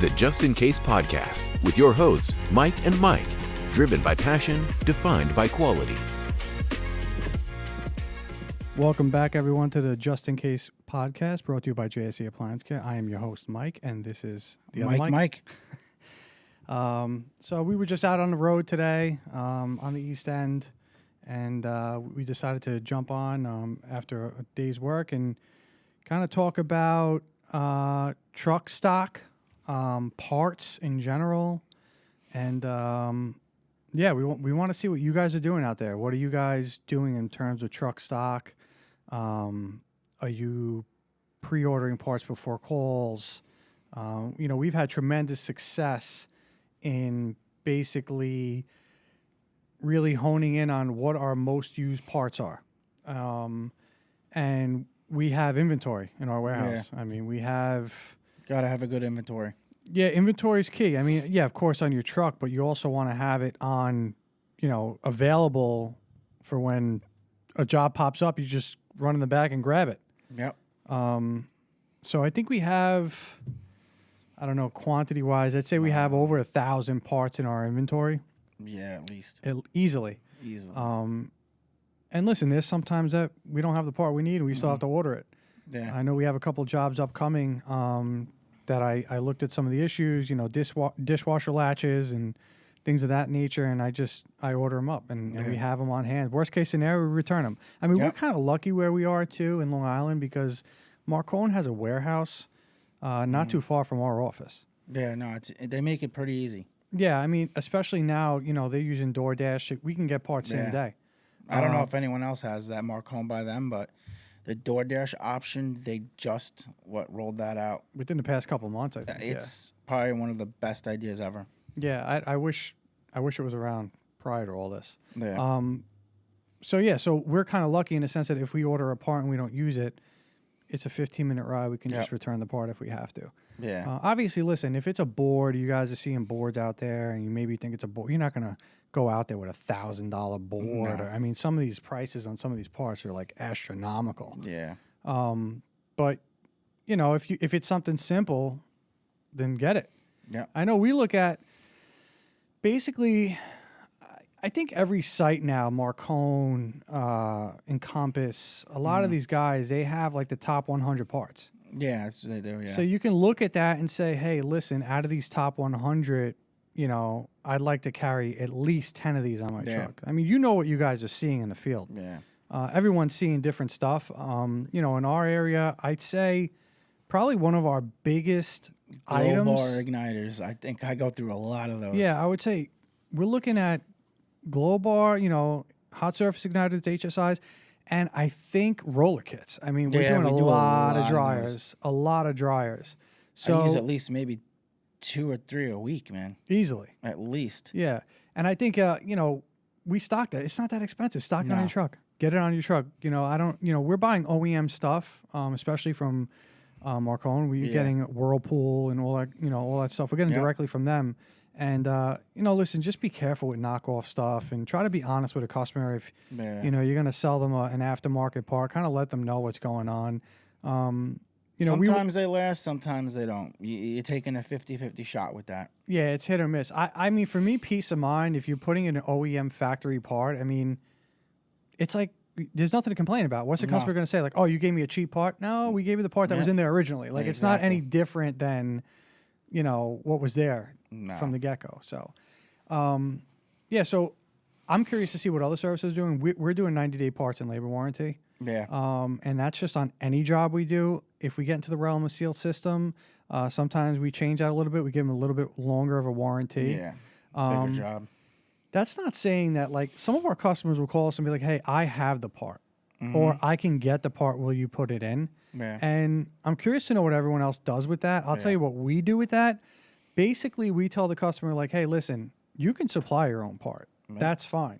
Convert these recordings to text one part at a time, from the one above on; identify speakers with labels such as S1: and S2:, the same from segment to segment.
S1: The Just In Case podcast with your hosts, Mike and Mike, driven by passion, defined by quality.
S2: Welcome back, everyone, to the Just In Case podcast brought to you by JSE Appliance Care. I am your host, Mike, and this is the other Mike. So we were just out on the road today on the East End, and we decided to jump on after a day's work and kind of talk about truck stock, parts in general, and we want to see what you guys are doing out there. What are you guys doing in terms of truck stock? Are you pre-ordering parts before calls? We've had tremendous success in basically really honing in on what our most used parts are. And we have inventory in our warehouse.
S3: Yeah.
S2: I mean, we have...
S3: Got to have a good inventory.
S2: Yeah, inventory is key. I mean, yeah, of course on your truck, but you also want to have it on, available for when a job pops up, you just run in the back and grab it.
S3: Yep.
S2: So I think we have, I don't know, quantity-wise, I'd say we have over 1,000 parts in our inventory.
S3: Yeah, at least.
S2: Easily. And listen, there's sometimes that we don't have the part we need and we still have to order it.
S3: Yeah.
S2: I know we have a couple jobs upcoming that I looked at some of the issues, dishwasher latches and things of that nature, and I order them up, and we have them on hand. Worst case scenario, we return them. I mean, we're kind of lucky where we are, too, in Long Island, because Marcone has a warehouse not too far from our office.
S3: Yeah, no, they make it pretty easy.
S2: Yeah, I mean, especially now, they're using DoorDash. We can get parts same day.
S3: I don't know if anyone else has that Marcone by them, but the DoorDash option, they just rolled that out.
S2: Within the past couple of months, I think.
S3: It's probably one of the best ideas ever.
S2: Yeah, I wish it was around prior to all this.
S3: Yeah.
S2: So we're kind of lucky in the sense that if we order a part and we don't use it, it's a 15-minute ride. We can just return the part if we have to.
S3: Yeah.
S2: Obviously, listen, if it's a board, you guys are seeing boards out there, and you maybe think it's a board, you're not going to go out there with $1,000 board.
S3: No.
S2: I mean, some of these prices on some of these parts are like astronomical.
S3: Yeah.
S2: But if it's something simple, then get it.
S3: Yeah.
S2: I know we look at basically, I think every site now, Marcone, Encompass, a lot of these guys, they have like the top 100 parts.
S3: Yeah, they do, yeah.
S2: So you can look at that and say, hey, listen, out of these top 100, I'd like to carry at least 10 of these on my truck. I mean, you know what you guys are seeing in the field.
S3: Yeah.
S2: Everyone's seeing different stuff. In our area, I'd say probably one of our biggest items.
S3: Glow bar igniters. I think I go through a lot of those.
S2: Yeah, I would say we're looking at glow bar, hot surface igniters, HSIs, and I think roller kits. I mean, we're doing a lot of dryers. A lot of dryers. So
S3: I use at least maybe 2 or 3 a week, man.
S2: Easily.
S3: At least.
S2: Yeah. And I think, we stock that. It's not that expensive. Stock it on your truck. Get it on your truck. We're buying OEM stuff, especially from Marcone. We're getting Whirlpool and all that stuff. We're getting directly from them. And, listen, just be careful with knockoff stuff and try to be honest with a customer. If, you're going to sell them an aftermarket part, kind of let them know what's going on.
S3: Sometimes they last, sometimes they don't. You're taking a 50-50 shot with that.
S2: Yeah, it's hit or miss. I mean, for me, peace of mind, if you're putting in an OEM factory part, I mean, it's like there's nothing to complain about. What's the customer going to say? Like, oh, you gave me a cheap part? No, we gave you the part that was in there originally. Like, it's not any different than, what was there from the get-go. So, so I'm curious to see what other services are doing. We're doing 90-day parts and labor warranty.
S3: Yeah.
S2: And that's just on any job we do. If we get into the realm of sealed system, sometimes we change that a little bit. We give them a little bit longer of a warranty.
S3: Yeah. Bigger job.
S2: That's not saying that, like, some of our customers will call us and be like, hey, I have the part. Or I can get the part. Will you put it in?
S3: Yeah.
S2: And I'm curious to know what everyone else does with that. I'll tell you what we do with that. Basically, we tell the customer, like, hey, listen, you can supply your own part. Yeah. That's fine.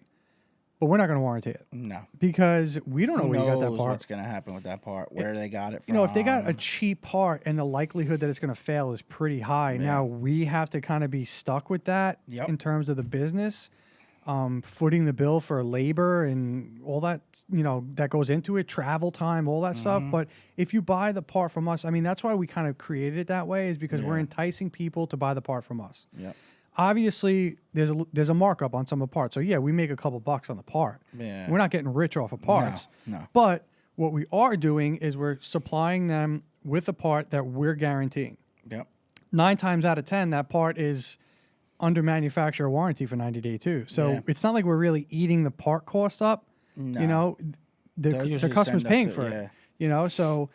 S2: But we're not going to warranty it.
S3: No.
S2: Because we don't know where you got that part.
S3: What's going to happen with that part, where they got it from.
S2: If they got a cheap part and the likelihood that it's going to fail is pretty high, now we have to kind of be stuck with that in terms of the business. footing the bill for labor and all that, that goes into it, travel time, all that stuff. But if you buy the part from us, I mean, that's why we kind of created it that way, is because we're
S3: Yeah.
S2: enticing people to buy the part from us.
S3: Yep.
S2: Obviously, there's a markup on some of the parts. So, yeah, we make a couple bucks on the part.
S3: Yeah.
S2: We're not getting rich off of parts.
S3: No.
S2: But what we are doing is we're supplying them with a part that we're guaranteeing.
S3: Yep.
S2: 9 times out of 10, that part is under manufacturer warranty for 90 day too. So
S3: Yeah.
S2: it's not like we're really eating the part cost up.
S3: No.
S2: The
S3: They'll usually
S2: customer's
S3: send us
S2: paying
S3: the-
S2: for
S3: yeah.
S2: it. So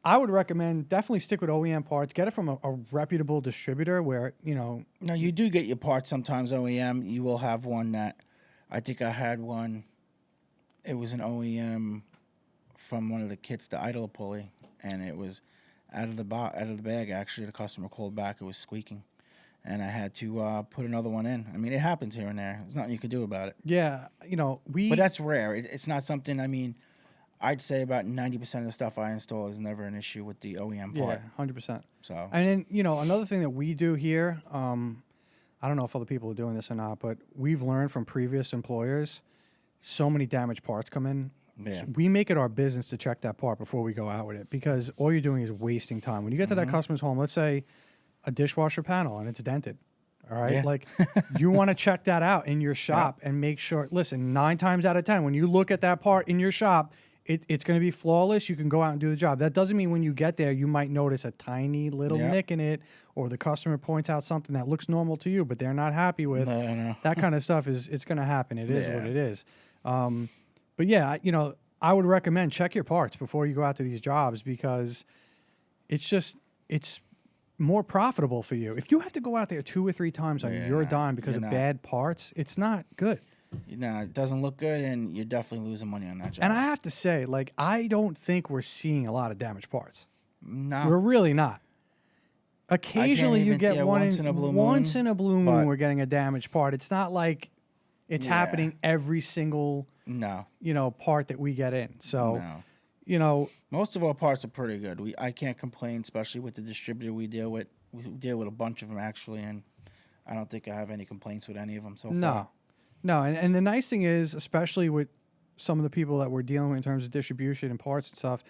S2: I would recommend definitely stick with OEM parts. Get it from a reputable distributor where,
S3: No, you do get your parts sometimes OEM. You will have one that, I think I had one. It was an OEM from one of the kits, the idler pulley, and it was out of the bag. Actually, the customer called back. It was squeaking, and I had to put another one in. I mean, it happens here and there. There's nothing you can do about it.
S2: yeah,
S3: But that's rare. It's not something. I mean, I'd say about 90% of the stuff I install is never an issue with the OEM
S2: yeah,
S3: part.
S2: 100%.
S3: So
S2: And then, another thing that we do here, I don't know if other people are doing this or not, but we've learned from previous employers, so many damaged parts come in.
S3: yeah,
S2: We make it our business to check that part before we go out with it, because all you're doing is wasting time. When you get to that customer's home, let's say a dishwasher panel and it's dented, all right?
S3: Yeah.
S2: Like, you want to check that out in your shop and make sure, listen, 9 times out of 10, when you look at that part in your shop, it's going to be flawless. You can go out and do the job. That doesn't mean when you get there, you might notice a tiny little
S3: Yeah.
S2: nick in it, or the customer points out something that looks normal to you, but they're not happy with.
S3: No.
S2: That kind of stuff it's going to happen. It is what
S3: Yeah.
S2: it is. But yeah, I would recommend check your parts before you go out to these jobs, because it's more profitable for you. If you have to go out there 2 or 3 times on your
S3: Yeah,
S2: dime because of
S3: you're not.
S2: bad parts, it's not good.
S3: It doesn't look good, and you're definitely losing money on that job.
S2: And I have to say, like, I don't think we're seeing a lot of damaged parts.
S3: no,
S2: We're really not. Occasionally, you
S3: even-
S2: get
S3: yeah,
S2: one
S3: once in a blue
S2: once
S3: moon,
S2: in a blue moon,
S3: but-
S2: we're getting a damaged part. It's not like it's
S3: Yeah.
S2: happening every single
S3: no,
S2: part that we get in. So
S3: no. Most of our parts are pretty good. I can't complain, especially with the distributor we deal with. We deal with a bunch of them actually, and I don't think I have any complaints with any of them so far.
S2: No, and the nice thing is, especially with some of the people that we're dealing with in terms of distribution and parts and stuff,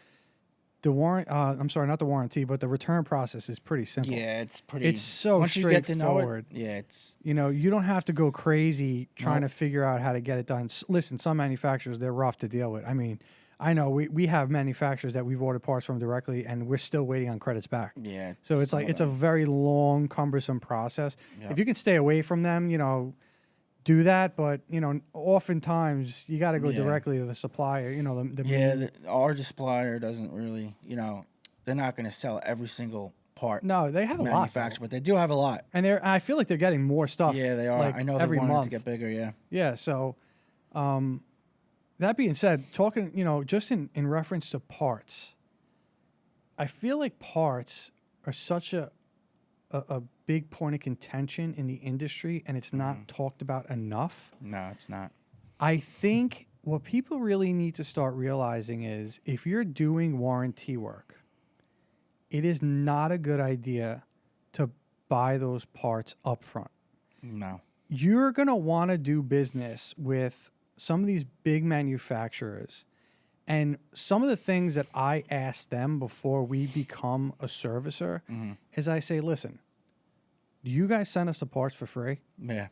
S2: the not the warranty, but the return process is pretty simple.
S3: Yeah, it's pretty.
S2: It's so
S3: once you get to know
S2: straightforward.
S3: it, yeah, it's
S2: You don't have to go crazy trying
S3: Nope.
S2: to figure out how to get it done. Listen, some manufacturers, they're rough to deal with. I mean, I know we have manufacturers that we've ordered parts from directly, and we're still waiting on credits back.
S3: yeah.
S2: So it's
S3: some
S2: like
S3: of
S2: it's a
S3: them.
S2: very long, cumbersome process.
S3: Yep.
S2: If you can stay away from them, do that. But oftentimes you got to go
S3: Yeah.
S2: directly to the supplier. The
S3: Yeah,
S2: main-
S3: our supplier doesn't really. They're not going to sell every single part
S2: no, they have a lot,
S3: manufactured,
S2: though.
S3: but they do have a lot.
S2: And I feel like they're getting more stuff.
S3: Yeah, they are.
S2: Like,
S3: I know they
S2: every
S3: wanted
S2: month.
S3: to get bigger. Yeah.
S2: Yeah. So, that being said, talking, just in reference to parts, I feel like parts are such a big point of contention in the industry, and it's not talked about enough.
S3: No, it's not.
S2: I think what people really need to start realizing is if you're doing warranty work, it is not a good idea to buy those parts up front.
S3: No.
S2: You're going to want to do business with some of these big manufacturers. And some of the things that I ask them before we become a servicer is I say, listen, do you guys send us the parts for free?
S3: Yeah.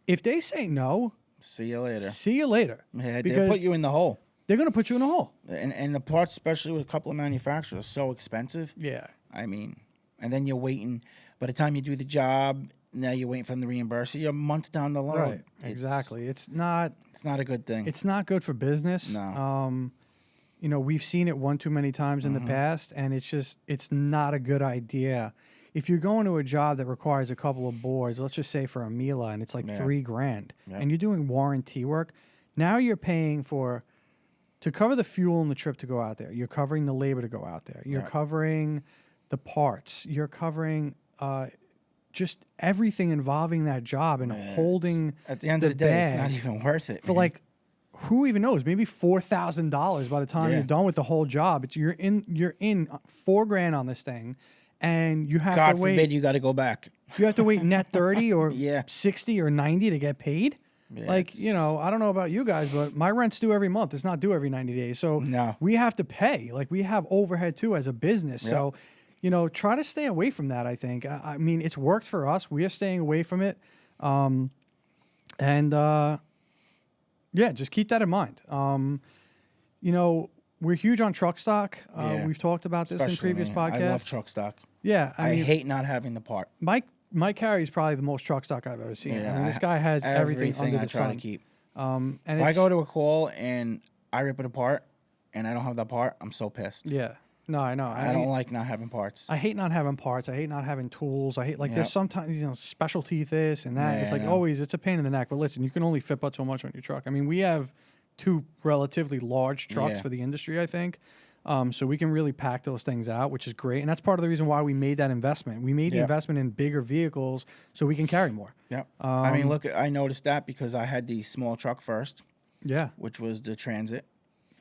S2: If they say no,
S3: See you later.
S2: see you later.
S3: Yeah, they
S2: Because
S3: put you in the hole.
S2: they're going to put you in a hole.
S3: And the parts, especially with a couple of manufacturers, are so expensive.
S2: Yeah.
S3: I mean, and then you're waiting. By the time you do the job, now you're waiting for them to reimburse you. You're months down the road.
S2: Right. Exactly. It's not
S3: It's not a good thing.
S2: it's not good for business.
S3: No.
S2: We've seen it one too many times in the past, and it's not a good idea. If you're going to a job that requires a couple of boards, let's just say for a Mila, and it's like
S3: Yeah.
S2: $3,000,
S3: Yep.
S2: and you're doing warranty work, now you're paying to cover the fuel and the trip to go out there. You're covering the labor to go out there. You're
S3: Yep.
S2: covering the parts. You're covering just everything involving that job and
S3: Yeah,
S2: holding
S3: at the end
S2: the
S3: of the day, it's not
S2: bag
S3: even worth it.
S2: for
S3: man.
S2: like who even knows, maybe $4,000 by the time
S3: Yeah.
S2: you're done with the whole job. You're in $4,000 on this thing, and you have
S3: God
S2: to wait.
S3: forbid you got to go back.
S2: You have to wait net 30 or
S3: Yeah.
S2: 60 or 90 to get paid.
S3: Yeah,
S2: Like, you
S3: it's-
S2: know, I don't know about you guys, but my rent's due every month. It's not due every 90 days. So
S3: No.
S2: we have to pay. Like, we have overhead too as a business.
S3: Yep.
S2: So, you know, try to stay away from that, I think. I mean, it's worked for us. We are staying away from it. Yeah, just keep that in mind. You know, we're huge on truck stock.
S3: Yeah.
S2: We've talked about this in
S3: Especially
S2: previous
S3: me.
S2: podcasts.
S3: I love truck stock.
S2: Yeah,
S3: I
S2: mean,
S3: hate not having the part.
S2: Mike Carey's probably the most truck stock I've ever seen.
S3: Yeah,
S2: I mean, this guy has everything under
S3: I
S2: the
S3: try
S2: sun.
S3: to keep.
S2: And
S3: If I
S2: it's,
S3: go to a call and I rip it apart and I don't have that part, I'm so pissed.
S2: yeah, no, I know.
S3: I don't like not having parts.
S2: I hate not having parts. I hate not having tools. I hate like there's
S3: Yep.
S2: sometimes, you know, specialty this and that.
S3: Yeah,
S2: It's
S3: I
S2: like
S3: know.
S2: always it's a pain in the neck. But listen, you can only fit but so much on your truck. I mean, we have 2 relatively large trucks
S3: Yeah.
S2: for the industry, I think. So we can really pack those things out, which is great. And that's part of the reason why we made that investment. We made the
S3: Yep.
S2: investment in bigger vehicles so we can carry more.
S3: Yep. I mean, look, I noticed that because I had the small truck first,
S2: Yeah.
S3: which was the Transit.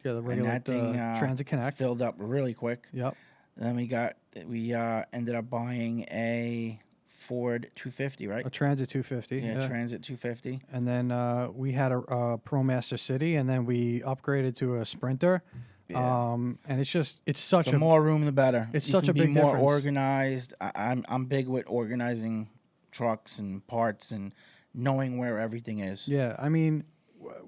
S2: Yeah, the
S3: And
S2: regular
S3: that thing
S2: Transit Connect.
S3: filled up really quick.
S2: Yep.
S3: Then we ended up buying a Ford 250, right?
S2: A Transit 250.
S3: Yeah, Transit 250.
S2: And then we had a ProMaster City, and then we upgraded to a Sprinter.
S3: Yeah.
S2: And it's such
S3: The
S2: a
S3: more room, the better.
S2: It's
S3: You
S2: such
S3: can
S2: a
S3: be
S2: big
S3: more
S2: difference.
S3: organized. I'm big with organizing trucks and parts and knowing where everything is.
S2: yeah. I mean,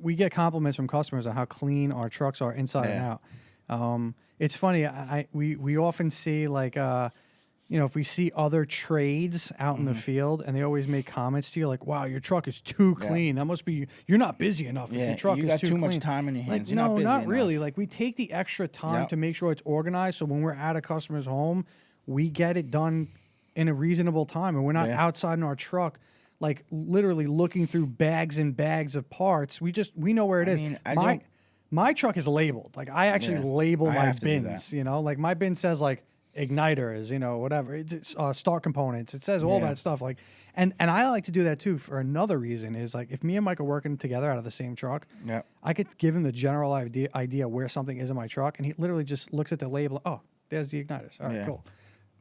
S2: we get compliments from customers on how clean our trucks are inside and
S3: Yeah.
S2: out. It's funny. We often see like you know, if we see other trades out in the field, and they always make comments to you like, "Wow, your truck is too
S3: Yeah.
S2: clean. That must be you're not busy enough if
S3: Yeah,
S2: your truck
S3: you
S2: is
S3: got
S2: too
S3: too
S2: clean."
S3: much time in your
S2: Like,
S3: hands. You're
S2: no,
S3: not busy
S2: not
S3: enough.
S2: really. Like, we take the extra time
S3: Yep.
S2: to make sure it's organized, so when we're at a customer's home, we get it done in a reasonable time, and we're not
S3: Yeah.
S2: outside in our truck, like literally looking through bags and bags of parts. We know where it
S3: I
S2: is.
S3: mean, I
S2: my
S3: don't-
S2: my truck is labeled. Like, I actually
S3: Yeah,
S2: label
S3: I
S2: my
S3: have to do
S2: bins.
S3: that.
S2: You know, like my bin says like igniters, you know, whatever. It's start components. It says all
S3: Yeah.
S2: that stuff. Like, and I like to do that too for another reason is like if me and Mike are working together out of the same truck,
S3: Yep.
S2: I could give him the general idea where something is in my truck, and he literally just looks at the label. Oh, there's the igniters. All right,
S3: Yeah.
S2: cool.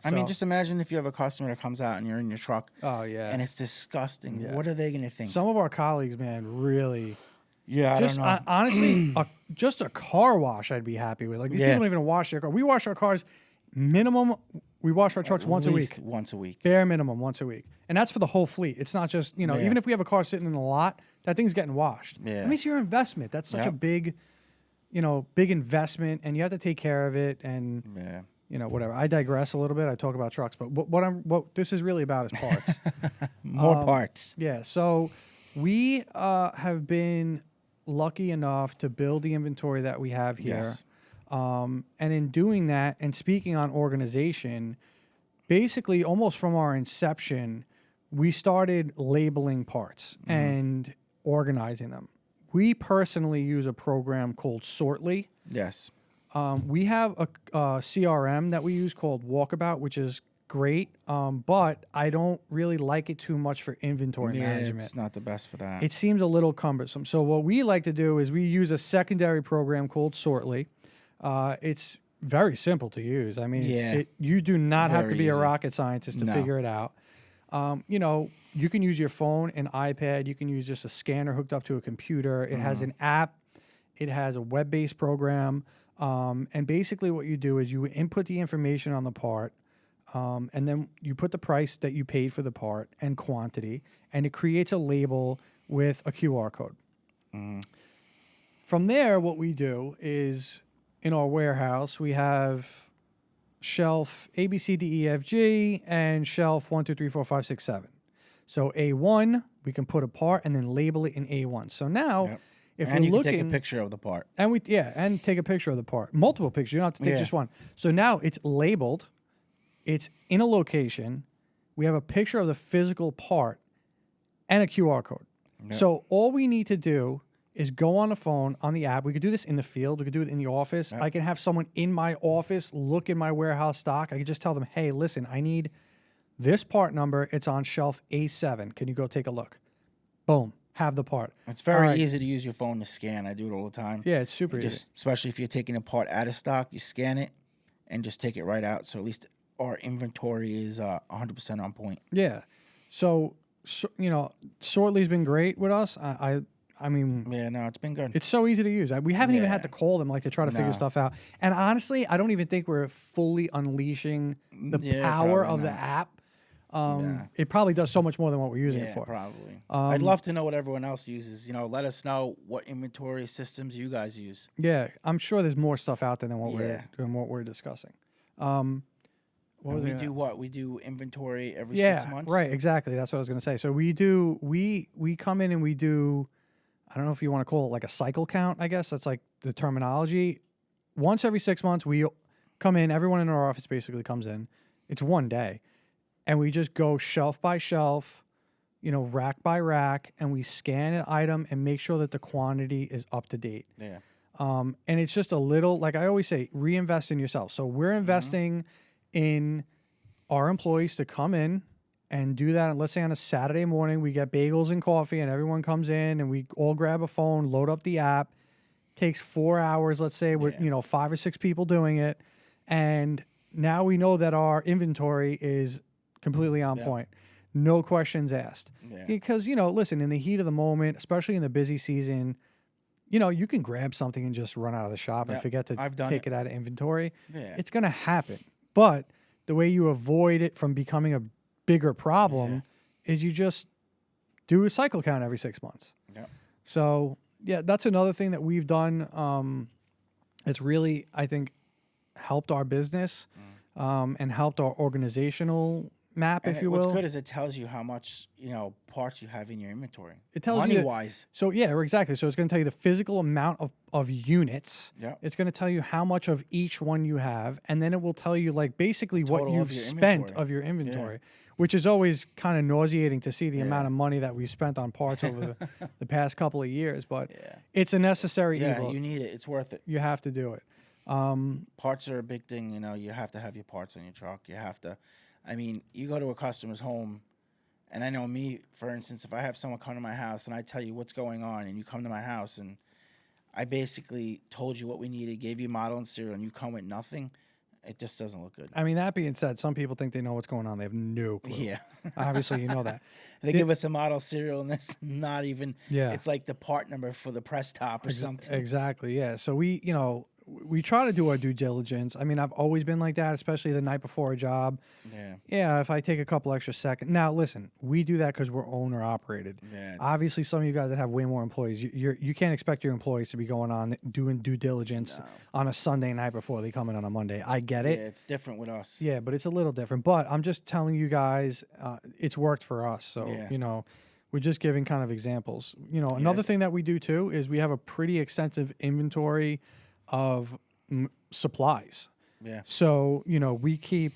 S3: I mean,
S2: So-
S3: just imagine if you have a customer that comes out and you're in your truck
S2: oh yeah.
S3: and it's disgusting.
S2: Yeah.
S3: What are they going to think?
S2: Some of our colleagues, man, really.
S3: Yeah, I
S2: Just
S3: don't know.
S2: honestly, just a car wash, I'd be happy with. Like these
S3: Yeah.
S2: people don't even wash their car. We wash our cars minimum. We wash our trucks
S3: At
S2: once a
S3: least
S2: week.
S3: Once a week.
S2: Bare minimum once a week, and that's for the whole fleet. It's not just
S3: Yeah.
S2: even if we have a car sitting in the lot, that thing's getting washed.
S3: Yeah.
S2: I mean, it's your investment. That's such a
S3: Yep.
S2: big, big investment, and you have to take care of it. And
S3: Yeah.
S2: whatever. I digress a little bit. I talk about trucks, but what this is really about is parts.
S3: More parts.
S2: Yeah. So we have been lucky enough to build the inventory that we have here.
S3: Yes.
S2: And in doing that, and speaking on organization, basically almost from our inception, we started labeling parts and organizing them. We personally use a program called Sortly.
S3: Yes.
S2: We have a CRM that we use called Walkabout, which is great, but I don't really like it too much for inventory
S3: Yeah,
S2: management.
S3: it's not the best for that.
S2: It seems a little cumbersome. So what we like to do is we use a secondary program called Sortly. It's very simple to use. I mean,
S3: Yeah.
S2: you do not have to
S3: Very
S2: be a
S3: easy.
S2: rocket scientist to
S3: No.
S2: figure it out. You can use your phone, an iPad. You can use just a scanner hooked up to a computer. It has an app. It has a web-based program. And basically what you do is you input the information on the part, and then you put the price that you paid for the part and quantity, and it creates a label with a QR code. From there, what we do is in our warehouse, we have shelf A, B, C, D, E, F, G, and shelf 1, 2, 3, 4, 5, 6, 7. So A1, we can put a part and then label it in A1. So now,
S3: Yep.
S2: if
S3: and
S2: we're
S3: you
S2: looking,
S3: can take a picture of the part.
S2: and take a picture of the part, multiple pictures. You don't have to take
S3: Yeah.
S2: just one. So now it's labeled, it's in a location. We have a picture of the physical part and a QR code. So all we need to do is go on the phone, on the app. We could do this in the field. We could do it in the office. I can have someone in my office look in my warehouse stock. I could just tell them, hey, listen, I need this part number. It's on shelf A7. Can you go take a look? Boom. Have the part.
S3: It's very
S2: All right.
S3: easy to use your phone to scan. I do it all the time.
S2: Yeah, it's super
S3: You
S2: easy.
S3: just, especially if you're taking a part out of stock, you scan it and just take it right out. So at least our inventory is 100% on point.
S2: Yeah. So Sortly's been great with us. I mean,
S3: Yeah, no, it's been good.
S2: it's so easy to use. We haven't even had
S3: Yeah.
S2: to call them like to try to figure
S3: No.
S2: stuff out. And honestly, I don't even think we're fully unleashing the
S3: Yeah,
S2: power
S3: probably
S2: of the
S3: not.
S2: app.
S3: Yeah.
S2: It probably does so much more than what we're using it
S3: Yeah,
S2: for.
S3: probably. I'd love to know what everyone else uses. Let us know what inventory systems you guys use.
S2: Yeah, I'm sure there's more stuff out there than
S3: Yeah.
S2: what we're discussing. What
S3: And
S2: was
S3: we
S2: it?
S3: do what? We do inventory every
S2: Yeah,
S3: 6 months.
S2: right, exactly. That's what I was gonna say. So we come in and we do, I don't know if you want to call it like a cycle count, I guess that's like the terminology. Once every 6 months, we come in, everyone in our office basically comes in. It's one day. And we just go shelf by shelf, rack by rack, and we scan an item and make sure that the quantity is up to date.
S3: Yeah.
S2: And it's just a little, like I always say, reinvest in yourself. So we're investing in our employees to come in and do that. And let's say on a Saturday morning, we get bagels and coffee, and everyone comes in, and we all grab a phone, load up the app. Takes 4 hours. Let's say we're 5 or 6 people doing it, and now we know that our inventory is completely on point. No questions asked.
S3: Yeah.
S2: Because listen, in the heat of the moment, especially in the busy season, you can grab something and just run out of the shop and
S3: Yeah,
S2: forget to
S3: I've done
S2: take it out of inventory.
S3: Yeah.
S2: It's going to happen. But the way you avoid it from becoming a bigger problem is you just do a cycle count every 6 months.
S3: Yeah.
S2: So, yeah, that's another thing that we've done. It's really, I think, helped our business and helped our organizational map,
S3: And
S2: if you will.
S3: what's good is it tells you how much parts you have in your inventory.
S2: It tells
S3: money
S2: you that-
S3: wise.
S2: So yeah, exactly. So it's going to tell you the physical amount of units.
S3: Yeah.
S2: It's going to tell you how much of each one you have, and then it will tell you like basically what
S3: total
S2: you've
S3: of your
S2: spent
S3: inventory.
S2: of your inventory, which is always kind of nauseating to see the amount of money that we've spent on parts over the past couple of years. But it's a necessary
S3: Yeah,
S2: evil.
S3: you need it. It's worth it.
S2: You have to do it.
S3: Parts are a big thing. You have to have your parts on your truck. You have to. I mean, you go to a customer's home, and I know me, for instance, if I have someone come to my house and I tell you what's going on, and you come to my house and I basically told you what we needed, gave you model and serial, and you come with nothing, it just doesn't look good.
S2: I mean, that being said, some people think they know what's going on. They have no clue.
S3: Yeah.
S2: Obviously, you know that.
S3: They give us a model serial, and that's not even.
S2: Yeah.
S3: It's like the part number for the press top or something.
S2: Exactly. Yeah. So we try to do our due diligence. I mean, I've always been like that, especially the night before a job.
S3: Yeah.
S2: Yeah, if I take a couple extra seconds. Now, listen, we do that because we're owner operated.
S3: Yeah,
S2: Obviously, some of you guys that have way more employees, you can't expect your employees to be going on doing due diligence on a Sunday night before they come in on a Monday. I get
S3: Yeah,
S2: it.
S3: it's different with us.
S2: Yeah, but it's a little different. But I'm just telling you guys, it's worked for us. So,
S3: Yeah.
S2: we're just giving kind of examples. Another thing that we do too is we have a pretty extensive inventory of supplies.
S3: Yeah.
S2: So, we keep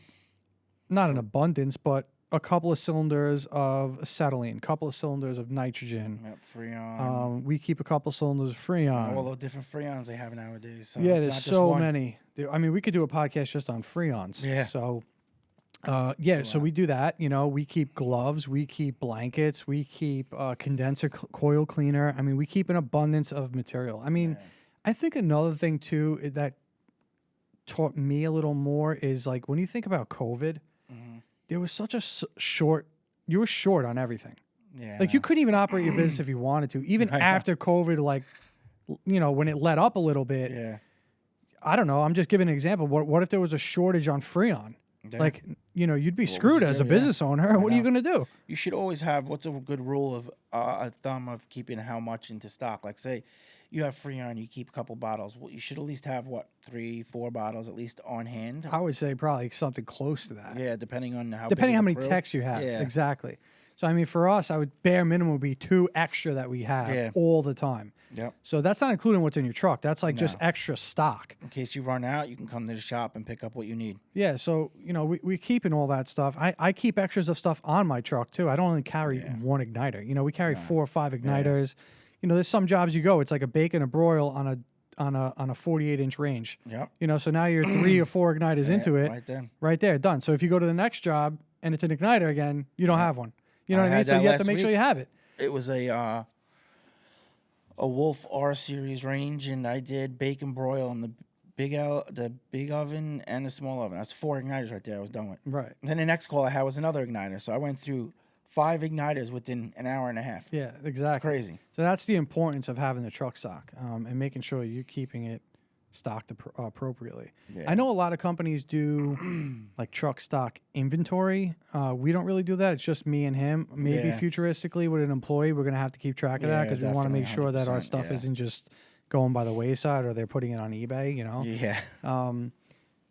S2: not an abundance, but a couple of cylinders of acetylene, a couple of cylinders of nitrogen.
S3: Yep, Freon.
S2: We keep a couple cylinders of Freon.
S3: All the different Freons they have nowadays. So
S2: Yeah,
S3: it's
S2: there's
S3: not just
S2: so
S3: one.
S2: many. I mean, we could do a podcast just on Freons.
S3: Yeah.
S2: So, so we do that. We keep gloves, we keep blankets, we keep condenser coil cleaner. I mean, we keep an abundance of material. I mean, I think another thing too that taught me a little more is like when you think about COVID, there was such a short. You were short on everything.
S3: Yeah.
S2: Like you couldn't even operate your business if you wanted to. Even after COVID, like when it let up a little bit.
S3: Yeah.
S2: I don't know. I'm just giving an example. What if there was a shortage on Freon?
S3: Yeah.
S2: Like, you'd be
S3: What would
S2: screwed
S3: you
S2: as
S3: do?
S2: a
S3: Yeah.
S2: business owner. What are you
S3: know.
S2: going to do?
S3: You should always have what's a good rule of a thumb of keeping how much into stock. Like say you have Freon, you keep a couple bottles. Well, you should at least have 3-4 bottles at least on hand.
S2: I would say probably something close to that.
S3: Yeah, depending on how.
S2: Depending
S3: big
S2: how
S3: of
S2: many
S3: the crew.
S2: techs you have.
S3: Yeah.
S2: Exactly. So, I mean, for us, I would bare minimum would be 2 extra that we have
S3: Yeah.
S2: all the time.
S3: Yep.
S2: So that's not including what's in your truck. That's like just
S3: No.
S2: extra stock.
S3: In case you run out, you can come to the shop and pick up what you need.
S2: Yeah. So, we keeping all that stuff. I keep extras of stuff on my truck too. I don't only carry one igniter. We carry 4 or 5 igniters. There's some jobs you go, it's like a bake and a broil on a 48-inch range.
S3: Yep.
S2: So now you're 3 or 4 igniters into it.
S3: Right then.
S2: Right there, done. So if you go to the next job and it's an igniter again, you don't have one. You know
S3: I
S2: what I mean?
S3: had
S2: So
S3: that
S2: you have to
S3: last
S2: make sure
S3: week.
S2: you have it.
S3: It was a Wolf R series range, and I did bake and broil in the big oven and the small oven. That's 4 igniters right there. I was done with.
S2: Right.
S3: Then the next call I had was another igniter, so I went through 5 igniters within an hour and a half.
S2: Yeah, exactly.
S3: Crazy.
S2: So that's the importance of having the truck stock and making sure you're keeping it stocked appropriately.
S3: Yeah.
S2: I know a lot of companies do like truck stock inventory. We don't really do that. It's just me and him. Maybe
S3: Yeah.
S2: futuristically with an employee, we're going to have to keep track of that
S3: Yeah,
S2: because we want to make
S3: definitely,
S2: sure that our
S3: 100%,
S2: stuff
S3: yeah.
S2: isn't just going by the wayside or they're putting it on eBay, you know?
S3: Yeah.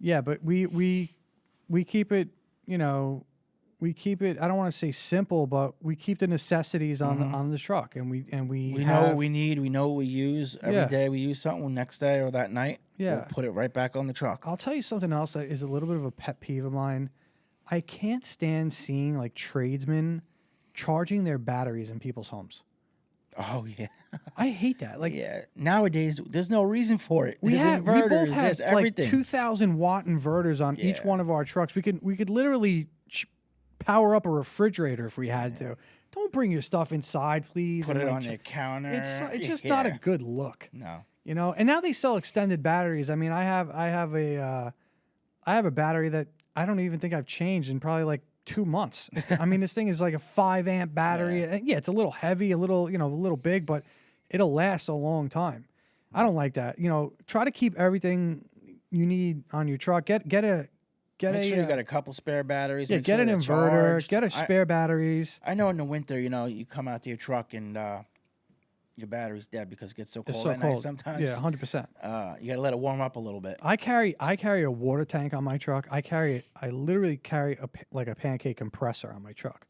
S2: Yeah, but we keep it, you know, we keep it. I don't want to say simple, but we keep the necessities on the truck, and we
S3: We know what we need. We know what we use. Every day
S2: Yeah.
S3: we use something. Next day or that night,
S2: Yeah.
S3: we'll put it right back on the truck.
S2: I'll tell you something else that is a little bit of a pet peeve of mine. I can't stand seeing like tradesmen charging their batteries in people's homes.
S3: Oh, yeah.
S2: I hate that. Like
S3: Yeah. Nowadays, there's no reason for it.
S2: we
S3: There's
S2: both
S3: inverters.
S2: have
S3: There's
S2: like
S3: everything.
S2: 2,000 watt inverters on each
S3: Yeah.
S2: one of our trucks. We could literally power up a refrigerator if we had to. Don't bring your stuff inside, please.
S3: Put
S2: and,
S3: it
S2: like,
S3: on the counter.
S2: It's just not a
S3: Yeah.
S2: good look.
S3: No.
S2: You know, and now they sell extended batteries. I mean, I have a battery that I don't even think I've changed in probably like 2 months. I mean, this thing is like a 5 amp battery.
S3: Yeah.
S2: Yeah, it's a little heavy, a little big, but it'll last a long time. I don't like that. You know, try to keep everything you need on your truck. Get
S3: Make sure you got a couple spare batteries.
S2: yeah,
S3: Make
S2: get
S3: sure
S2: an
S3: they're
S2: inverter,
S3: charged.
S2: get a spare batteries.
S3: I know in the winter, you come out to your truck and your battery's dead because it gets so
S2: It's
S3: cold
S2: so
S3: at night
S2: cold.
S3: sometimes.
S2: Yeah, 100%.
S3: You got to let it warm up a little bit.
S2: I carry a water tank on my truck. I literally carry like a pancake compressor on my truck.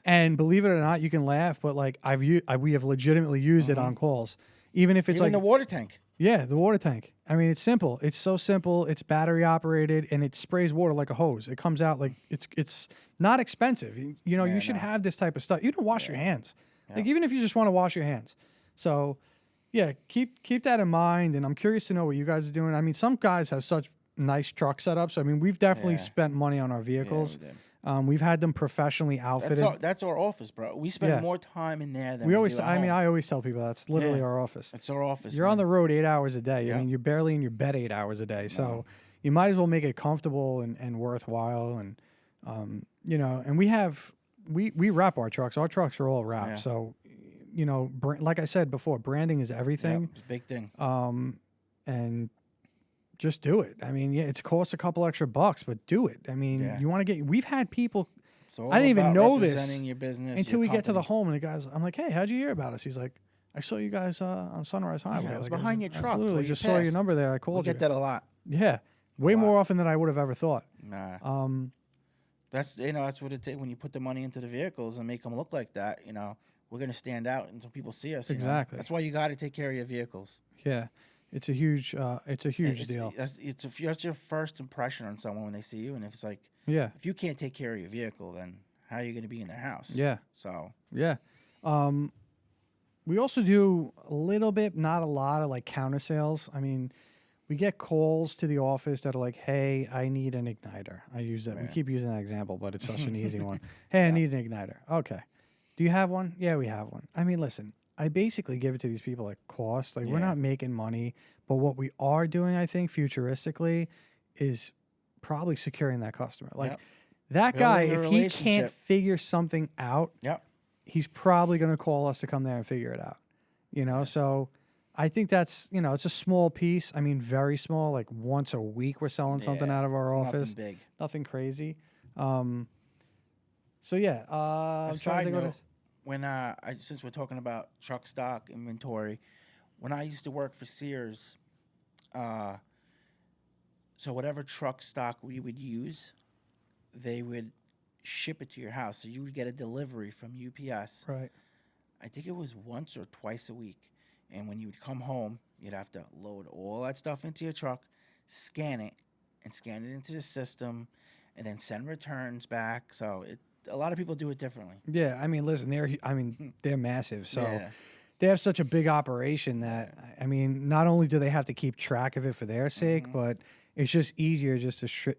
S2: And believe it or not, you can laugh, but like we have legitimately used it on calls. Even if it's
S3: Even
S2: like
S3: the water tank.
S2: yeah, the water tank. I mean, it's simple. It's so simple. It's battery operated and it sprays water like a hose. It comes out like it's not expensive. You know,
S3: Yeah,
S2: you should
S3: no.
S2: have this type of stuff. You don't wash your hands. Like even if you just want to wash your hands. So, yeah, keep that in mind. And I'm curious to know what you guys are doing. I mean, some guys have such nice truck setups. I mean, we've definitely
S3: Yeah.
S2: spent money on our vehicles.
S3: we did.
S2: We've had them professionally outfitted.
S3: That's our office, bro. We spend
S2: Yeah.
S3: more time in there than
S2: we
S3: we
S2: always.
S3: do at
S2: I mean,
S3: home.
S2: I always tell people that's literally
S3: Yeah.
S2: our office.
S3: It's our office.
S2: You're on the
S3: man.
S2: road 8 hours a day.
S3: Yeah.
S2: I mean, you're barely in your bed 8 hours a day. So you might as well make it comfortable and worthwhile. And you know, and we wrap our trucks. Our trucks are all wrapped.
S3: Yeah.
S2: So you know, like I said before, branding is
S3: Yeah,
S2: everything.
S3: it's a big thing.
S2: And just do it. I mean, yeah, it's cost a couple extra bucks, but do it. I mean,
S3: Yeah.
S2: you want to get. We've had people
S3: It's all
S2: I didn't even
S3: about
S2: know this
S3: representing your business,
S2: until
S3: your
S2: we get to the
S3: company.
S2: home, and the guy's. I'm like, hey, how'd you hear about us? He's like, I saw you guys on Sunrise Highway.
S3: I was
S2: Like,
S3: behind your truck
S2: Absolutely,
S3: when you
S2: just saw your
S3: passed.
S2: number there. I
S3: We
S2: called you.
S3: get that a lot.
S2: Yeah, way
S3: lot.
S2: more often than I would have ever thought.
S3: Nah. That's that's what it takes when you put the money into the vehicles and make them look like that. We're gonna stand out until people see us.
S2: Exactly.
S3: That's why you got to take care of your vehicles.
S2: Yeah, it's a huge deal.
S3: That's your first impression on someone when they see you, and if it's like
S2: Yeah,
S3: if you can't take care of your vehicle, then how are you gonna be in their house?
S2: yeah,
S3: So
S2: yeah. We also do a little bit, not a lot, of like counter sales. I mean, we get calls to the office that are like, "Hey, I need an igniter." I use that. We
S3: Yeah.
S2: keep using that example, but it's such an easy one. Hey, I need an igniter. Okay. Do you have one? Yeah, we have one. I mean, listen, I basically give it to these people at cost. Like, we're
S3: Yeah.
S2: not making money, but what we are doing, I think, futuristically, is probably securing that customer. Like,
S3: Yep.
S2: that guy,
S3: Building a
S2: if he can't
S3: relationship.
S2: figure something out,
S3: Yep.
S2: he's probably going to call us to come there and figure it out. You know, so I think that's, it's a small piece. I mean, very small. Like once a week, we're selling something
S3: Yeah,
S2: out of our
S3: it's
S2: office.
S3: Nothing big.
S2: Nothing crazy. So yeah, I'm trying to
S3: Side
S2: think what
S3: note,
S2: else.
S3: when since we're talking about truck stock inventory, when I used to work for Sears, so whatever truck stock we would use, they would ship it to your house. So you would get a delivery from UPS.
S2: Right.
S3: I think it was once or twice a week. And when you would come home, you'd have to load all that stuff into your truck, scan it into the system, and then send returns back. So a lot of people do it differently.
S2: Yeah, I mean, listen, they're massive. So
S3: Yeah.
S2: they have such a big operation that, I mean, not only do they have to keep track of it for their sake, but it's just easier just to ship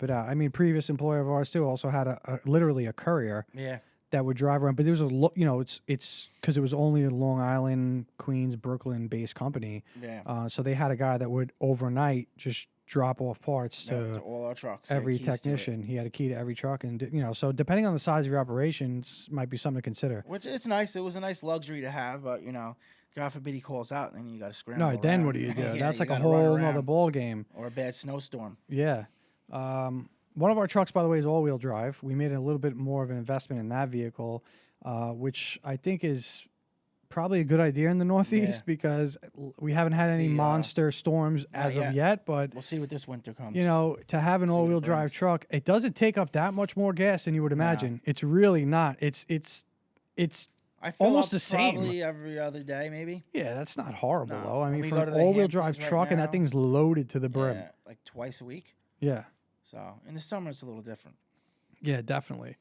S2: it out. I mean, previous employer of ours too also had literally a courier
S3: Yeah.
S2: that would drive around, but there was it's because it was only a Long Island, Queens, Brooklyn based company.
S3: Yeah.
S2: So they had a guy that would overnight just drop off parts
S3: To all our trucks. Had
S2: every
S3: keys to it.
S2: technician. He had a key to every truck, and so depending on the size of your operations, might be something to consider.
S3: Which it's nice. It was a nice luxury to have, but God forbid he calls out, and then you got to scramble.
S2: No, then
S3: around.
S2: what do you do?
S3: Yeah,
S2: That's
S3: you
S2: like a
S3: gotta run
S2: whole
S3: around.
S2: nother ball game.
S3: Or a bad snowstorm.
S2: Yeah. One of our trucks, by the way, is all-wheel drive. We made a little bit more of an investment in that vehicle, which I think is probably a good idea in the Northeast because we haven't had any
S3: See,
S2: monster storms as of
S3: yet.
S2: yet. But
S3: We'll see what this winter comes.
S2: to have an
S3: See what it
S2: all-wheel drive
S3: brings.
S2: truck, it doesn't take up that much more gas than you would imagine. It's really not. It's
S3: I fill
S2: almost
S3: up
S2: the same.
S3: Probably every other day, maybe.
S2: yeah, that's not horrible
S3: No.
S2: though. I
S3: When
S2: mean,
S3: we
S2: for
S3: go
S2: an
S3: to the
S2: all-wheel drive
S3: Hamptons right
S2: truck, and that
S3: now-
S2: thing's loaded to the brim.
S3: Yeah, like twice a week.
S2: Yeah.
S3: So in the summer, it's a little different.
S2: Yeah, definitely.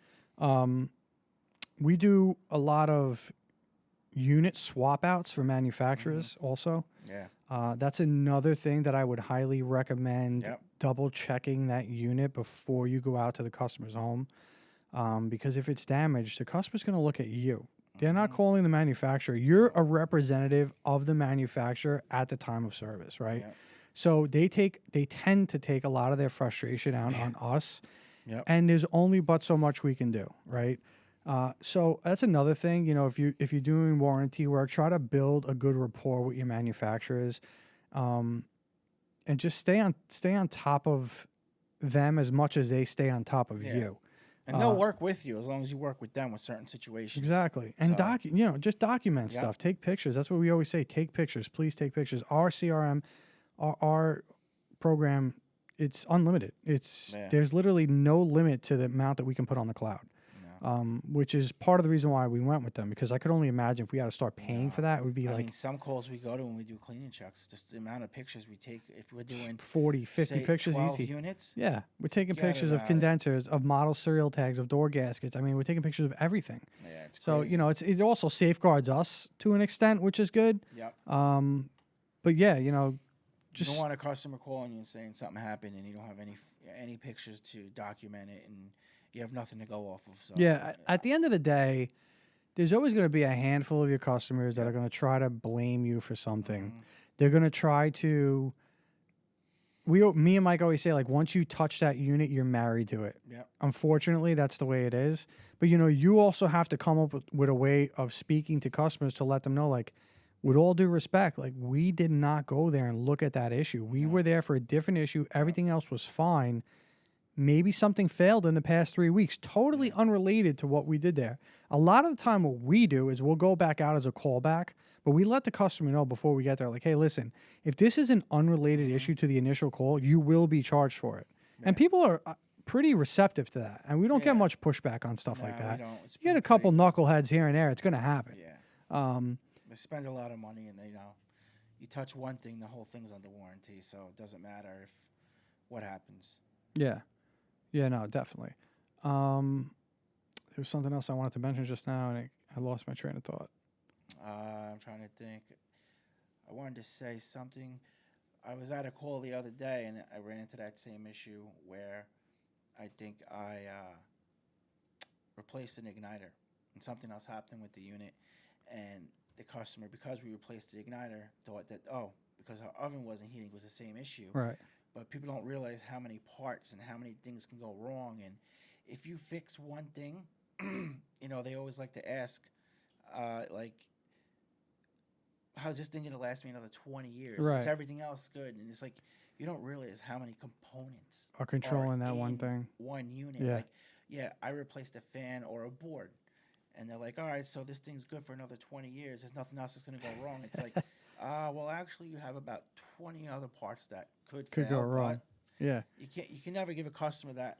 S2: We do a lot of unit swap outs for manufacturers also.
S3: Yeah.
S2: That's another thing that I would highly recommend
S3: Yep.
S2: double checking that unit before you go out to the customer's home. Because if it's damaged, the customer's going to look at you. They're not calling the manufacturer. You're a representative of the manufacturer at the time of service, right?
S3: Yep.
S2: So they tend to take a lot of their frustration out on us.
S3: Yep.
S2: And there's only but so much we can do, right? So that's another thing. If you're doing warranty work, try to build a good rapport with your manufacturers, and just stay on top of them as much as they stay on top of
S3: Yeah.
S2: you.
S3: And they'll work with you as long as you work with them with certain situations.
S2: Exactly. And
S3: So-
S2: just document
S3: Yep.
S2: stuff. Take pictures. That's what we always say. Take pictures. Please take pictures. Our CRM, our program, it's unlimited.
S3: Yeah.
S2: There's literally no limit to the amount that we can put on the cloud. Which is part of the reason why we went with them, because I could only imagine if we had to start paying for that, it would be
S3: I
S2: like
S3: mean, some calls we go to when we do cleaning checks, just the amount of pictures we take. If we're doing
S2: 40, 50
S3: say,
S2: pictures
S3: 12
S2: easy.
S3: units,
S2: Yeah, we're taking
S3: Get
S2: pictures of
S3: about it.
S2: condensers, of model serial tags, of door gaskets. I mean, we're taking pictures of everything.
S3: yeah, it's
S2: So,
S3: crazy.
S2: it also safeguards us to an extent, which is good.
S3: Yep.
S2: But yeah,
S3: You
S2: just
S3: don't want a customer calling you and saying something happened and you don't have any pictures to document it and you have nothing to go off of. So
S2: yeah, at the end of the day, there's always going to be a handful of your customers that are going to try to blame you for something. They're going to try to. Me and Mike always say, like, once you touch that unit, you're married to it.
S3: Yep.
S2: Unfortunately, that's the way it is. But you also have to come up with a way of speaking to customers to let them know, like, with all due respect, like, we did not go there and look at that issue. We were there for a different issue. Everything else was fine. Maybe something failed in the past 3 weeks, totally unrelated to what we did there. A lot of the time, what we do is we'll go back out as a callback, but we let the customer know before we get there, like, hey, listen, if this is an unrelated issue to the initial call, you will be charged for it. And people are pretty receptive to that. And we don't get
S3: Yeah.
S2: much pushback on stuff like
S3: No, we
S2: that.
S3: don't. It's
S2: You get
S3: been
S2: a couple
S3: pretty-
S2: knuckleheads here and there, it's going to happen.
S3: Yeah. They spend a lot of money and you touch one thing, the whole thing's under warranty. So it doesn't matter if what happens.
S2: Yeah. Yeah, no, definitely. There was something else I wanted to mention just now, and I lost my train of thought.
S3: I'm trying to think. I wanted to say something. I was at a call the other day and I ran into that same issue where I think I replaced an igniter and something else happened with the unit. And the customer, because we replaced the igniter, thought that, because our oven wasn't heating, was the same issue.
S2: Right.
S3: But people don't realize how many parts and how many things can go wrong. And if you fix one thing, they always like to ask, how's this thing going to last me another 20 years?
S2: Right.
S3: Is everything else good? And it's like, you don't realize how many components
S2: Are controlling that one
S3: in
S2: thing.
S3: one unit.
S2: Yeah.
S3: Like, yeah, I replaced a fan or a board. And they're like, all right, so this thing's good for another 20 years. There's nothing else that's going to go wrong. It's like, well, actually, you have about 20 other parts that could
S2: Could
S3: fail,
S2: go wrong.
S3: but
S2: Yeah.
S3: you can never give a customer that,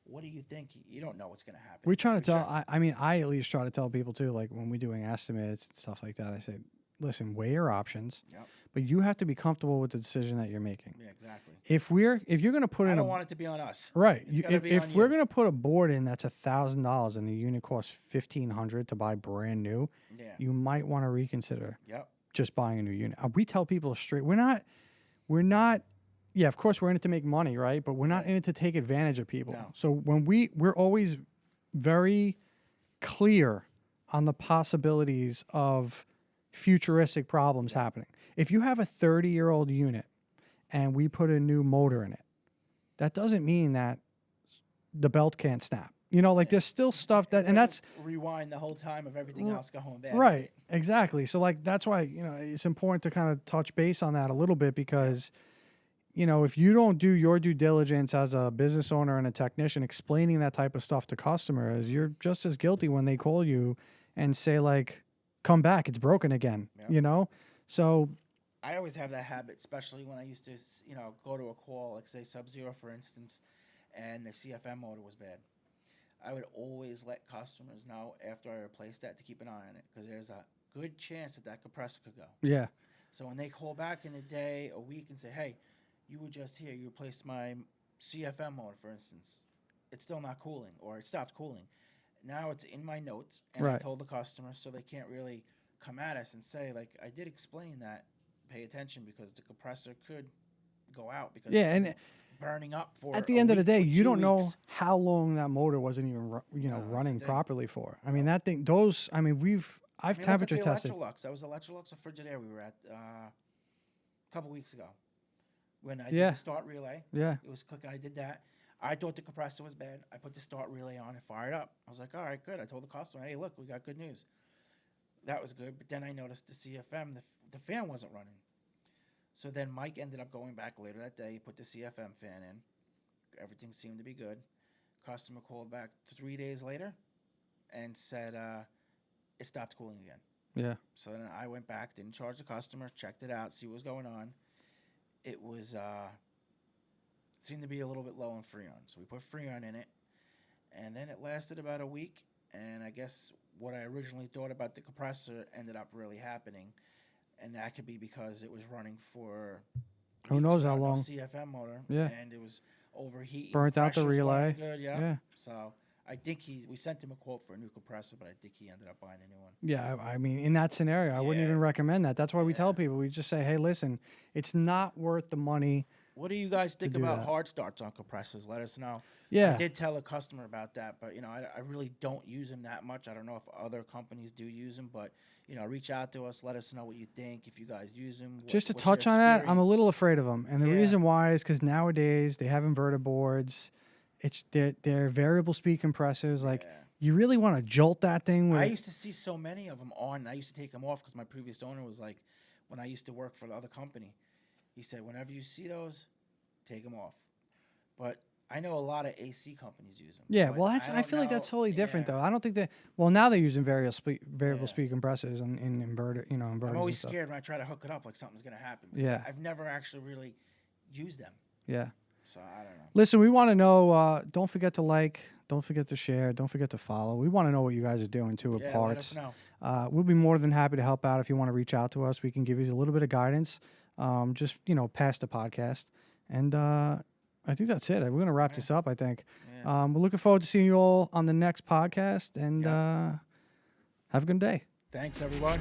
S3: what do you think? You don't know what's going to happen.
S2: We try to
S3: We
S2: tell, I at least try to tell people too, like when we're doing estimates and stuff like that, I say, listen, weigh your options,
S3: Yep.
S2: but you have to be comfortable with the decision that you're making.
S3: Yeah, exactly.
S2: If you're going to put
S3: I
S2: in
S3: don't want it to be on us.
S2: right,
S3: It's gotta be
S2: if
S3: on
S2: we're
S3: you.
S2: going to put a board in that's $1,000 and the unit costs $1,500 to buy brand new,
S3: Yeah.
S2: you might want to reconsider
S3: Yep.
S2: just buying a new unit. We tell people straight, we're not. Yeah, of course we're in it to make money, right? But we're not in it to take advantage of people.
S3: No.
S2: So when we're always very clear on the possibilities of futuristic problems happening. If you have a 30-year-old unit and we put a new motor in it, that doesn't mean that the belt can't snap. You know, like there's still stuff that, and that's
S3: rewind the whole time of everything else going bad.
S2: right, exactly. So like that's why, you know, it's important to kind of touch base on that a little bit, because you know, if you don't do your due diligence as a business owner and a technician explaining that type of stuff to customers, you're just as guilty when they call you and say like, come back, it's broken again.
S3: Yep.
S2: You know, so
S3: I always have that habit, especially when I used to, you know, go to a call, like say Sub-Zero, for instance, and the CFM motor was bad. I would always let customers know after I replaced that to keep an eye on it, because there's a good chance that that compressor could go.
S2: yeah,
S3: So when they call back in a day, a week, and say, hey, you were just here, you replaced my CFM motor, for instance, it's still not cooling, or it stopped cooling. Now it's in my notes, and I
S2: Right.
S3: told the customer, so they can't really come at us and say, like, I did explain that, pay attention, because the compressor could go out because
S2: yeah,
S3: it's
S2: and
S3: burning up for
S2: at the
S3: a
S2: end of the
S3: week
S2: day,
S3: or
S2: you
S3: 2
S2: don't know
S3: weeks.
S2: how long that motor wasn't even
S3: No, that's the
S2: running
S3: thing.
S2: properly for. I mean, that thing, those, I mean, I've
S3: I mean,
S2: temperature
S3: look at the
S2: tested.
S3: Electrolux. That was Electrolux or Frigidaire we were at a couple weeks ago. When I
S2: Yeah.
S3: did the start relay,
S2: Yeah,
S3: it was clicking. I did that. I thought the compressor was bad. I put the start relay on and fired up. I was like, all right, good. I told the customer, hey, look, we got good news. That was good. But then I noticed the CFM, the fan wasn't running. So then Mike ended up going back later that day. He put the CFM fan in. Everything seemed to be good. Customer called back 3 days later and said it stopped cooling again.
S2: yeah,
S3: So then I went back, didn't charge the customer, checked it out, see what was going on. It was seemed to be a little bit low in Freon, so we put Freon in it, and then it lasted about a week. And I guess what I originally thought about the compressor ended up really happening, and that could be because it was running for
S2: Who
S3: weeks
S2: knows how
S3: without no
S2: long.
S3: CFM motor,
S2: Yeah.
S3: and it was overheating.
S2: Burnt out the
S3: pressure's
S2: relay.
S3: weren't Good, yeah.
S2: Yeah.
S3: So I think we sent him a quote for a new compressor, but I think he ended up buying a new one.
S2: Yeah, I mean, in that scenario, I wouldn't
S3: Yeah.
S2: even recommend that. That's why we tell
S3: Yeah.
S2: people, we just say, hey, listen, it's not worth the money.
S3: What do you guys think
S2: do
S3: about
S2: that.
S3: hard starts on compressors? Let us know.
S2: Yeah.
S3: I did tell a customer about that, but you know, I really don't use them that much. I don't know if other companies do use them, but you know, reach out to us. Let us know what you think. If you guys use them,
S2: Just to
S3: what's your
S2: touch on that, I'm a
S3: experience?
S2: little afraid of them. And the
S3: Yeah.
S2: reason why is because nowadays they have inverter boards. They're variable speed compressors. Like,
S3: Yeah.
S2: you really want to jolt that thing with.
S3: I used to see so many of them on. And I used to take them off because my previous owner was like, when I used to work for the other company, he said, whenever you see those, take them off. But I know a lot of AC companies use them.
S2: Yeah,
S3: but
S2: well, I
S3: don't
S2: feel like that's
S3: know-
S2: totally different,
S3: yeah.
S2: though. I don't think that. Well, now they're using variable
S3: Yeah.
S2: speed compressors in inverter, inverters.
S3: I'm
S2: and
S3: always
S2: stuff.
S3: scared when I try to hook it up, like something's gonna happen. because
S2: Yeah.
S3: I've never actually really used them,
S2: Yeah.
S3: so I don't know.
S2: Listen, we want to know. Don't forget to like. Don't forget to share. Don't forget to follow. We want to know what you guys are doing too with
S3: Yeah,
S2: parts.
S3: let us know.
S2: We'll be more than happy to help out if you want to reach out to us. We can give you a little bit of guidance, just past the podcast. And I think that's it. We're going to wrap this up, I think.
S3: Yeah.
S2: We're looking forward to seeing you all on the next podcast. And have a good day.
S3: Thanks, everyone.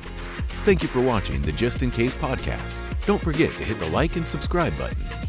S1: Thank you for watching the Just In Case podcast. Don't forget to hit the like and subscribe button.